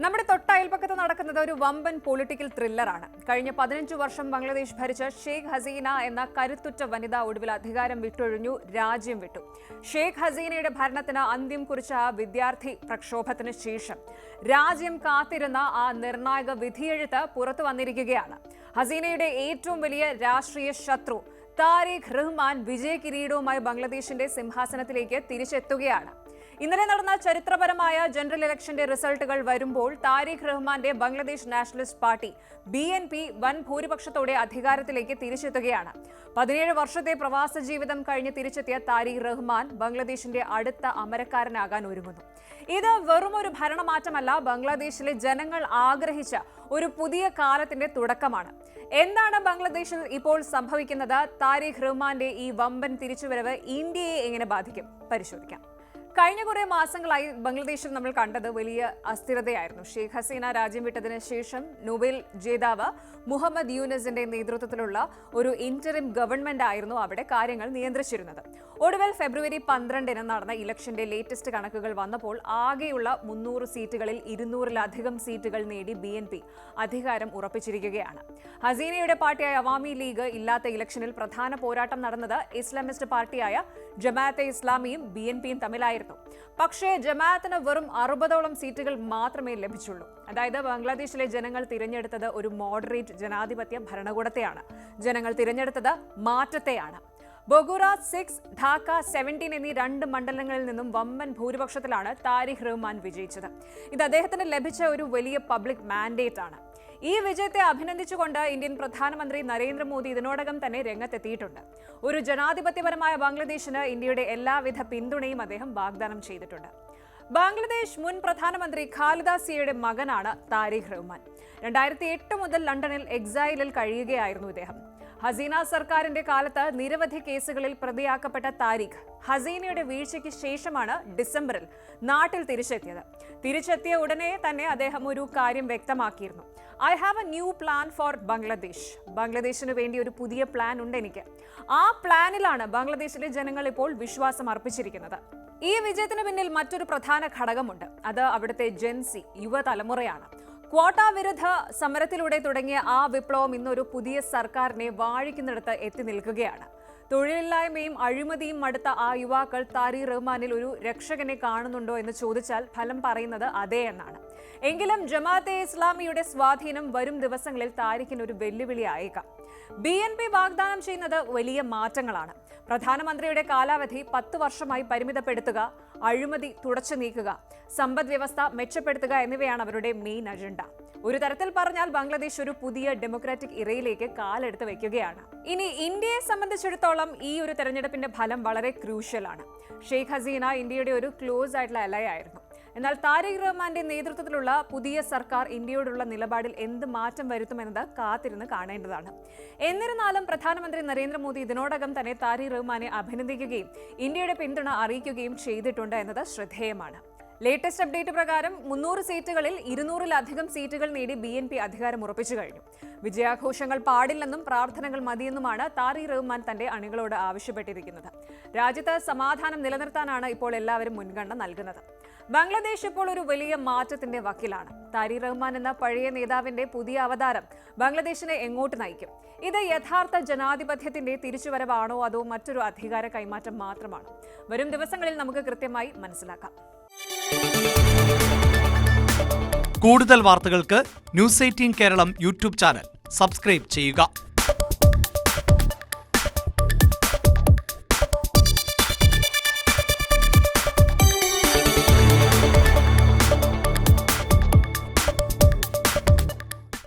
നമ്മുടെ തൊട്ടയൽപക്കത്ത് നടക്കുന്നത് ഒരു വമ്പൻ പൊളിറ്റിക്കൽ ത്രില്ലറാണ്. കഴിഞ്ഞ 15 വർഷം ബംഗ്ലാദേശ് ഭരിച്ച ഷെയ്ഖ് ഹസീന എന്ന കരുത്തുറ്റ വനിത ഒടുവിൽ അധികാരം വിട്ടൊഴിഞ്ഞു, രാജ്യം വിട്ടു. ഷെയ്ഖ് ഹസീനയുടെ ഭരണത്തിന് അന്ത്യം കുറിച്ച ആ വിദ്യാർത്ഥി പ്രക്ഷോഭത്തിന് ശേഷം രാജ്യം കാത്തിരുന്ന ആ നിർണായക വിധിയെഴുത്ത് പുറത്തു വന്നിരിക്കുകയാണ്. ഹസീനയുടെ ഏറ്റവും വലിയ രാഷ്ട്രീയ ശത്രു താരിഖ് റഹ്മാൻ വിജയ കിരീടവുമായി ബംഗ്ലാദേശിന്റെ സിംഹാസനത്തിലേക്ക് തിരിച്ചെത്തുകയാണ്. ഇന്നലെ നടന്ന ചരിത്രപരമായ ജനറൽ ഇലക്ഷന്റെ റിസൾട്ടുകൾ വരുമ്പോൾ താരിഖ് റഹ്മാന്റെ ബംഗ്ലാദേശ് നാഷണലിസ്റ്റ് പാർട്ടി BNP വൻ ഭൂരിപക്ഷത്തോടെ അധികാരത്തിലേക്ക് തിരിച്ചെത്തുകയാണ്. 17 വർഷത്തെ പ്രവാസ ജീവിതം കഴിഞ്ഞ് തിരിച്ചെത്തിയ താരിഖ് റഹ്മാൻ ബംഗ്ലാദേശിന്റെ അടുത്ത അമരക്കാരനാകാൻ ഒരുങ്ങുന്നു. ഇത് വെറുമൊരു ഭരണമാറ്റമല്ല, ബംഗ്ലാദേശിലെ ജനങ്ങൾ ആഗ്രഹിച്ച ഒരു പുതിയ കാലത്തിന്റെ തുടക്കമാണ്. എന്താണ് ബംഗ്ലാദേശിൽ ഇപ്പോൾ സംഭവിക്കുന്നത്? താരിഖ് റഹ്മാന്റെ ഈ വമ്പൻ തിരിച്ചുവരവ് ഇന്ത്യയെ എങ്ങനെ ബാധിക്കും? പരിശോധിക്കാം. കഴിഞ്ഞ കുറേ മാസങ്ങളായി ബംഗ്ലാദേശിൽ നമ്മൾ കണ്ടത് വലിയ അസ്ഥിരതയായിരുന്നു. ഷെയ്ഖ് ഹസീന രാജ്യം വിട്ടതിന് ശേഷം നൊബേൽ ജേതാവ് മുഹമ്മദ് യൂനസിന്റെ നേതൃത്വത്തിലുള്ള ഒരു ഇന്ററിം ഗവൺമെന്റ് ആയിരുന്നു അവിടെ കാര്യങ്ങൾ നിയന്ത്രിച്ചിരുന്നത്. ഒടുവിൽ ഫെബ്രുവരി 12 നടന്ന ഇലക്ഷന്റെ ലേറ്റസ്റ്റ് കണക്കുകൾ വന്നപ്പോൾ ആകെയുള്ള 300 സീറ്റുകളിൽ 200-ലധികം സീറ്റുകൾ നേടി BNP അധികാരം ഉറപ്പിച്ചിരിക്കുകയാണ്. ഹസീനയുടെ പാർട്ടിയായ അവാമി ലീഗ് ഇല്ലാത്ത ഇലക്ഷനിൽ പ്രധാന പോരാട്ടം നടന്നത് ഇസ്ലാമിസ്റ്റ് പാർട്ടിയായ ജമാഅത്തെ ഇസ്ലാമിയും BNPയും തമ്മിലായിരുന്നു. പക്ഷേ ജമാഅത്തിന് വെറും 60ഓളം സീറ്റുകൾ മാത്രമേ ലഭിച്ചുള്ളൂ. അതായത് ബംഗ്ലാദേശിലെ ജനങ്ങൾ തിരഞ്ഞെടുത്തത് ഒരു മോഡറേറ്റ് ജനാധിപത്യ ഭരണകൂടത്തെയാണ്. ജനങ്ങൾ തിരഞ്ഞെടുത്തത് മാറ്റത്തെയാണ്. ബൊഗുറ 6, ധാക്ക 17 എന്നീ 2 മണ്ഡലങ്ങളിൽ നിന്നും വമ്പൻ ഭൂരിപക്ഷത്തിലാണ് താരിഖ് റഹ്മാൻ വിജയിച്ചത്. ഇത് അദ്ദേഹത്തിന് ലഭിച്ച ഒരു വലിയ പബ്ലിക് മാൻഡേറ്റ് ആണ്. ഈ വിജയത്തെ അഭിനന്ദിച്ചുകൊണ്ട് ഇന്ത്യൻ പ്രധാനമന്ത്രി നരേന്ദ്രമോദി ഇതിനോടകം തന്നെ രംഗത്തെത്തിയിട്ടുണ്ട്. ഒരു ജനാധിപത്യപരമായ ബംഗ്ലാദേശിന് ഇന്ത്യയുടെ എല്ലാവിധ പിന്തുണയും അദ്ദേഹം വാഗ്ദാനം ചെയ്തിട്ടുണ്ട്. ബംഗ്ലാദേശ് മുൻ പ്രധാനമന്ത്രി ഖാലിദ സിയയുടെ മകനാണ് താരിഖ് റഹ്മാൻ. 2008 മുതൽ ലണ്ടനിൽ എക്സൈലിൽ കഴിയുകയായിരുന്നു ഇദ്ദേഹം. ഹസീന സർക്കാരിന്റെ കാലത്ത് നിരവധി കേസുകളിൽ പ്രതിയാക്കപ്പെട്ട താരിഖ് ഹസീനയുടെ വീഴ്ചയ്ക്ക് ശേഷമാണ് ഡിസംബറിൽ നാട്ടിൽ തിരിച്ചെത്തിയ ഉടനെ തന്നെ അദ്ദേഹം ഒരു കാര്യം വ്യക്തമാക്കിയിരുന്നു. I have a new plan for Bangladesh. ബംഗ്ലാദേശിന് വേണ്ടി ഒരു പുതിയ പ്ലാൻ ഉണ്ട് എനിക്ക്. ആ പ്ലാനിലാണ് ബംഗ്ലാദേശിലെ ജനങ്ങൾ ഇപ്പോൾ വിശ്വാസം അർപ്പിച്ചിരിക്കുന്നത്. ഈ വിജയത്തിന് പിന്നിൽ മറ്റൊരു പ്രധാന ഘടകമുണ്ട്. അത് അവിടുത്തെ ജെൻസി യുവതലമുറയാണ്. ക്വാട്ട വിരുദ്ധ സമരത്തിലൂടെ തുടങ്ങിയ ആ വിപ്ലവം ഇന്നൊരു പുതിയ സർക്കാരിനെ വാഴിക്കുന്നിടത്ത് എത്തി നിൽക്കുകയാണ്. തൊഴിലില്ലായ്മയും അഴിമതിയും മടുത്ത ആ യുവാക്കൾ താരിഖ് റഹ്മാനിൽ ഒരു രക്ഷകനെ കാണുന്നുണ്ടോ എന്ന് ചോദിച്ചാൽ ഫലം പറയുന്നത് അതേ എന്നാണ്. എങ്കിലും ജമാഅത്തെ ഇസ്ലാമിയുടെ സ്വാധീനം വരും ദിവസങ്ങളിൽ താരിഖിന് ഒരു വെല്ലുവിളിയായേക്കാം. BNP വാഗ്ദാനം ചെയ്യുന്നത് വലിയ മാറ്റങ്ങളാണ്. പ്രധാനമന്ത്രിയുടെ കാലാവധി 10 വർഷമായി പരിമിതപ്പെടുത്തുക, അഴിമതി തുടച്ചു നീക്കുക, സമ്പദ് വ്യവസ്ഥ മെച്ചപ്പെടുത്തുക എന്നിവയാണ് അവരുടെ മെയിൻ അജണ്ട. ഒരു തരത്തിൽ പറഞ്ഞാൽ ബംഗ്ലാദേശ് ഒരു പുതിയ ഡെമോക്രാറ്റിക് ഇറയിലേക്ക് കാലെടുത്ത് വെക്കുകയാണ്. ഇനി ഇന്ത്യയെ സംബന്ധിച്ചിടത്തോളം ഈ ഒരു തെരഞ്ഞെടുപ്പിന്റെ ഫലം വളരെ ക്രൂഷ്യലാണ്. ഷെയ്ഖ് ഹസീന ഇന്ത്യയുടെ ഒരു ക്ലോസ് ആയിട്ടുള്ള അലൈ ആയിരുന്നു. എന്നാൽ താരിഖ് റഹ്മാന്റെ നേതൃത്വത്തിലുള്ള പുതിയ സർക്കാർ ഇന്ത്യയോടുള്ള നിലപാടിൽ എന്ത് മാറ്റം വരുത്തുമെന്നത് കാത്തിരുന്ന് കാണേണ്ടതാണ്. എന്നിരുന്നാലും പ്രധാനമന്ത്രി നരേന്ദ്രമോദി ഇതിനോടകം തന്നെ താരിഖ് റഹ്മാനെ അഭിനന്ദിക്കുകയും ഇന്ത്യയുടെ പിന്തുണ അറിയിക്കുകയും ചെയ്തിട്ടുണ്ട് എന്നത് ശ്രദ്ധേയമാണ്. ലേറ്റസ്റ്റ് അപ്ഡേറ്റ് പ്രകാരം 300 സീറ്റുകളിൽ 200-ലധികം സീറ്റുകൾ നേടി BNP അധികാരം ഉറപ്പിച്ചു കഴിഞ്ഞു. വിജയാഘോഷങ്ങൾ പാടില്ലെന്നും പ്രാർത്ഥനകൾ മതിയെന്നുമാണ് താരിഖ് റഹ്മാൻ തന്റെ അണികളോട് ആവശ്യപ്പെട്ടിരിക്കുന്നത്. രാജ്യത്ത് സമാധാനം നിലനിർത്താനാണ് ഇപ്പോൾ എല്ലാവരും മുൻഗണന നൽകുന്നത്. ബംഗ്ലാദേശ് ഇപ്പോൾ ഒരു വലിയ മാറ്റത്തിന്റെ വക്കിലാണ്. താരിഖ് റഹ്മാൻ എന്ന പഴയ നേതാവിന്റെ പുതിയ അവതാരം ബംഗ്ലാദേശിനെ എങ്ങോട്ട് നയിക്കും? ഇത് യഥാർത്ഥ ജനാധിപത്യത്തിന്റെ തിരിച്ചുവരവാണോ അതോ മറ്റൊരു അധികാര കൈമാറ്റം മാത്രമാണോ? വരും ദിവസങ്ങളിൽ നമുക്ക് കൃത്യമായി മനസ്സിലാക്കാം. കൂടുതൽ വാർത്തകൾക്ക് News 18 Keralam YouTube channel subscribe ചെയ്യുക.